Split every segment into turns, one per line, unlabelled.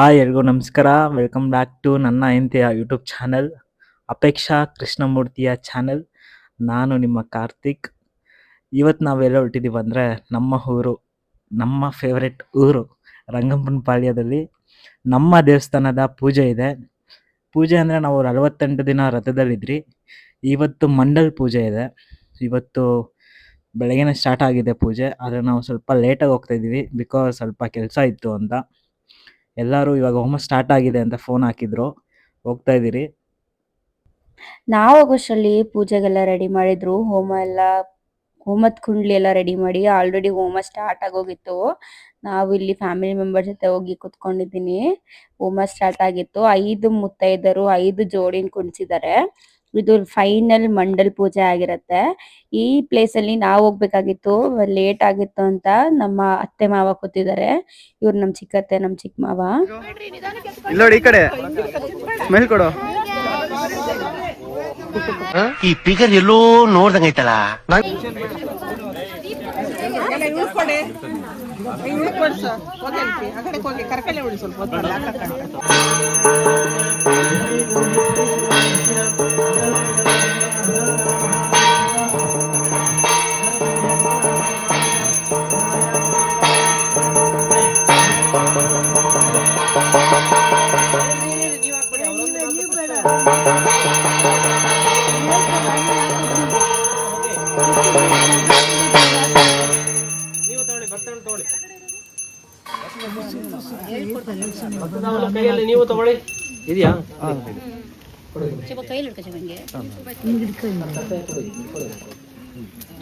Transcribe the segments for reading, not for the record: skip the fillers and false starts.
ಎಲ್ರಿಗೂ ನಮಸ್ಕಾರ. Welcome back to ನನ್ನ ಹೆಂಡತಿಯ ಯೂಟ್ಯೂಬ್ ಚಾನಲ್ ಅಪೇಕ್ಷಾ ಕೃಷ್ಣಮೂರ್ತಿಯ ಚಾನಲ್. ನಾನು ನಿಮ್ಮ ಕಾರ್ತಿಕ್. ಇವತ್ತು ನಾವೆಲ್ಲ ಹೊರಟಿದ್ದೀವಿ ಅಂದರೆ ನಮ್ಮ ಊರು, ನಮ್ಮ ಫೇವ್ರೆಟ್ ಊರು ರಂಗಮ್ಮನಪಾಳ್ಯದಲ್ಲಿ ನಮ್ಮ ದೇವಸ್ಥಾನದ ಪೂಜೆ ಇದೆ. ಪೂಜೆ ಅಂದರೆ ನಾವು 48 ದಿನ ರಥದಲ್ಲಿದ್ರಿ. ಇವತ್ತು ಮಂಡಲ್ ಪೂಜೆ ಇದೆ. ಇವತ್ತು ಬೆಳಗ್ಗೆನೇ ಸ್ಟಾರ್ಟ್ ಆಗಿದೆ ಪೂಜೆ, ಆದರೆ ನಾವು ಸ್ವಲ್ಪ ಲೇಟಾಗಿ ಹೋಗ್ತಾ ಇದ್ದೀವಿ ಬಿಕಾಸ್ ಸ್ವಲ್ಪ ಕೆಲಸ ಇತ್ತು ಅಂತ. ಎಲ್ಲರೂ ಇವಾಗ ಹೋಮ ಸ್ಟಾರ್ಟ್ ಆಗಿದೆ ಅಂತ ಫೋನ್ ಹಾಕಿದ್ರು, ಹೋಗ್ತಾ ಇದ್ದೀರಿ.
ನಾವು ಹೋಗೋಷ್ಟರಲ್ಲಿ ಪೂಜೆಗೆಲ್ಲ ರೆಡಿ ಮಾಡಿದ್ರು. ಹೋಮದ ಕುಂಡ್ಲಿ ಎಲ್ಲ ರೆಡಿ ಮಾಡಿ ಆಲ್ರೆಡಿ ಹೋಮ ಸ್ಟಾರ್ಟ್ ಆಗೋಗಿತ್ತು. ನಾವು ಇಲ್ಲಿ ಫ್ಯಾಮಿಲಿ ಮೆಂಬರ್ ಜೊತೆ ಹೋಗಿ ಕುತ್ಕೊಂಡಿದ್ದೀನಿ. ಹೋಮ ಸ್ಟಾರ್ಟ್ ಆಗಿತ್ತು. 5 ಮುತ್ತೈದರು 5 ಜೋಡಿನ ಕುಣಿಸಿದ್ದಾರೆ. ಇದು ಫೈನಲ್ ಮಂಡಲ್ ಪೂಜೆ ಆಗಿರತ್ತೆ. ಈ ಪ್ಲೇಸ್ ಅಲ್ಲಿ ನಾವು ಹೋಗ್ಬೇಕಾಗಿತ್ತು, ಲೇಟ್ ಆಗಿತ್ತು ಅಂತ ನಮ್ಮ ಅತ್ತೆ ಮಾವ ಕೂತಿದ್ದಾರೆ. ಇವ್ರು ನಮ್ ಚಿಕ್ಕತ್ತೆ, ನಮ್ ಚಿಕ್ಕ ಮಾವ.
ಈ ಕಡೆ ಸ್ಮೆಲ್ ಕೊಡು.
ಈ ಫಿಗರ್ ಎಲ್ಲೋ ನೋಡ್ದಂಗೈತಲ್ಲ.
ನೀವು ತಗೊಳ್ಳಿ. ಇದೆಯಾ?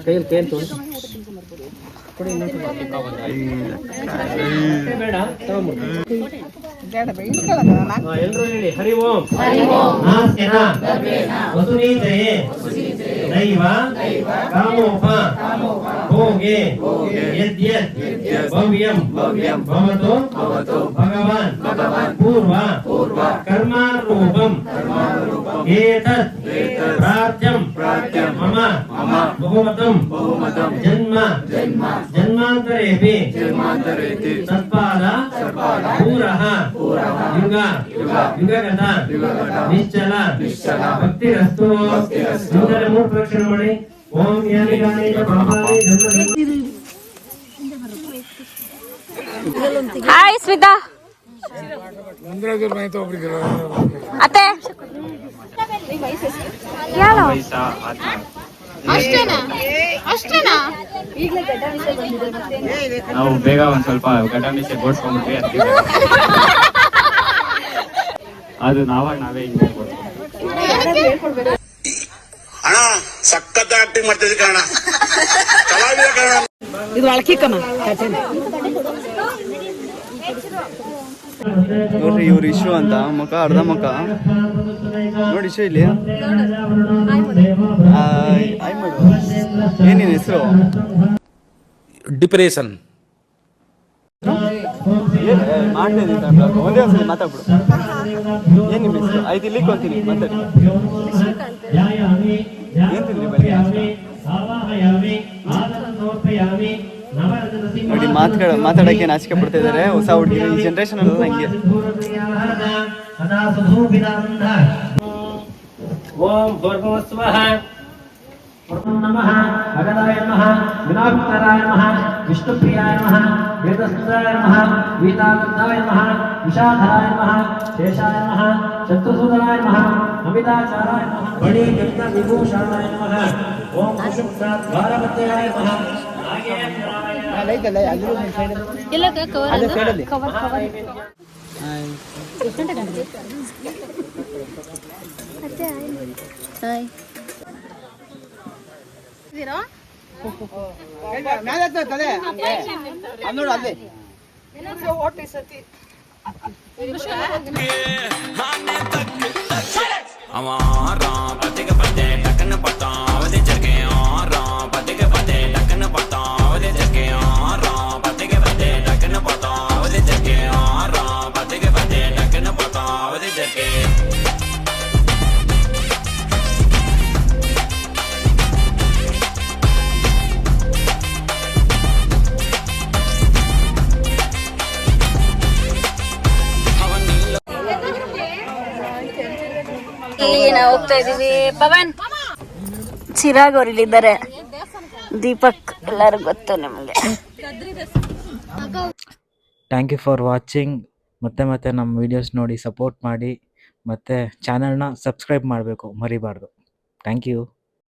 ಕೈಯಲ್ಲಿ ತೋರಿಸಿ ಬೇಡ. ಎಲ್ರು ಹೇಳಿ ಹರಿ ಓಂ. ವಸುನೀತಯೇ ದೈವ ಕಾಮೋಪ ಭೋಗೆ ಯದ್ಯತ್ ಭವ್ಯಂ ಭವತು ಭಗವಾನ್ ಪೂರ್ವ ಕರ್ಮಾರೂಪಂ ಏತತ್ ಪ್ರಾರ್ಥ್ಯಂ ಮಮ ಬಹುಮತಂ ಜನ್ಮ ಜನ್ಮಾಂತರೇಪಿ ಸತ್ಪಾದ ಪೂರಃ ಯುಗಗತ ನಿಶ್ಚಲ ಭಕ್ತಿರಸ್ತು. ಮುಂದೆ 3 ಪ್ರದಕ್ಷಿಣೆ ಮಾಡಿ. ಓಂ ಯಾನಿ ಗಾನಿ ಪಾಪಾನಿ ಧರ್ಮ.
ಹಾಯ್ ಸ್ಮಿತಾ ಅತ್ತೆ
ನಾವು ಬೇಗ ಒಂದ್ ಸ್ವಲ್ಪ ಗಡ್ಡ ಮೀಸೆ ಗೋಡ್ಸ್ಕೊಂಡ್ಬಿಟ್ವಿ. ಅದು ನಾವೇ ಹಿಂಗೆ
ಅಣ್ಣ ಸಖತ್ ಆಕ್ಟಿಂಗ್ ಮಾಡ್ತಿದ್ದೆ ಕಾರಣ ಕಲಾವಿದ ಕಾರಣ.
ಇದು ಅಳಕಿಕ್ಕಮ್ಮ
ನೋಡ್ರಿ, ಇವ್ರು ಇಶು ಅಂತ ಮುಖ ಅರ್ಧ ಮುಖ ನೋಡಿ. ಇಶು ಇಲ್ಲಿ ಆಯ್ ಮಾಡು. ಏನಿನ ಹೆಸರು?
ಡಿಪ್ರೆಷನ್
ಒಂದೇ ಒಂದ್ಸಲಿ ಮಾತಾಡ್ಬಿಡು. ಏನ್ ನಿಮ್ಮ ಹೆಸರು? 5 ಇಲ್ಲಿಗೆ ಅಂತೀನಿ ಮಾತಾಡಿ. ಏನ್ ತಿಂದ್ರಿ ಬೆಳಿಗ್ಗೆ? ನೋಡಿ, ಮಾತಾಡಕ್ಕೆ ನಾಚಿಕೆ ಪಡ್ತಾ ಇದಾರೆ ಹೊಸ ಹುಡುಗಿರು. ಈ ಜನರೇಷನ್ ಅಲ್ಲ ನಂಗೆ.
ಓಂ ಭೂರ್ಭುವಸ್ವಃ ನಮಃ ಭಗವಾಯ ನಮಃ ವಿನಾಯಕಾಯ ನಮಃ ವಿಷ್ಣುಪ್ರಿಯಾಯ ನಮಃ ವೇದಸುಂದರಾಯ ನಮಃ ಗೀತಾನಂದಾಯ ನಮಃ ವಿಷಾಧರಾಯ ನಮಃ ಶೇಷಾಯ ನಮಃ ಶತ್ರುಸೂದರಾಯ ನಮಃ ಅಮಿತಾಚಾರಾಯ ನಮಃ ಬಳಿ ಯಜ್ಞ ವಿಭೂಷಣಾಯ ನಮಃ ಓಂ ಕುಶುಕ್ತಾತ್ ಭಾರವತ್ಯಾಯ ನಮಃ
ಇಲ್ಲಿ ನಾವು ಹೋಗ್ತಾ ಇದೀವಿ. ಪವನ್, ಚಿರಾಗ್ ಅವ್ರು ಇಲ್ಲಿದ್ದಾರೆ, ದೀಪಕ್ ಎಲ್ಲರೂ ಗೊತ್ತು ನಿಮಗೆ.
Thank you for watching. ಮತ್ತೆ ನಮ್ಮ ವೀಡಿಯೋಸ್ ನೋಡಿ ಸಪೋರ್ಟ್ ಮಾಡಿ, ಮತ್ತು ಚಾನಲ್ನ ಸಬ್ಸ್ಕ್ರೈಬ್ ಮಾಡಬೇಕು ಮರಿಬಾರ್ದು. Thank you.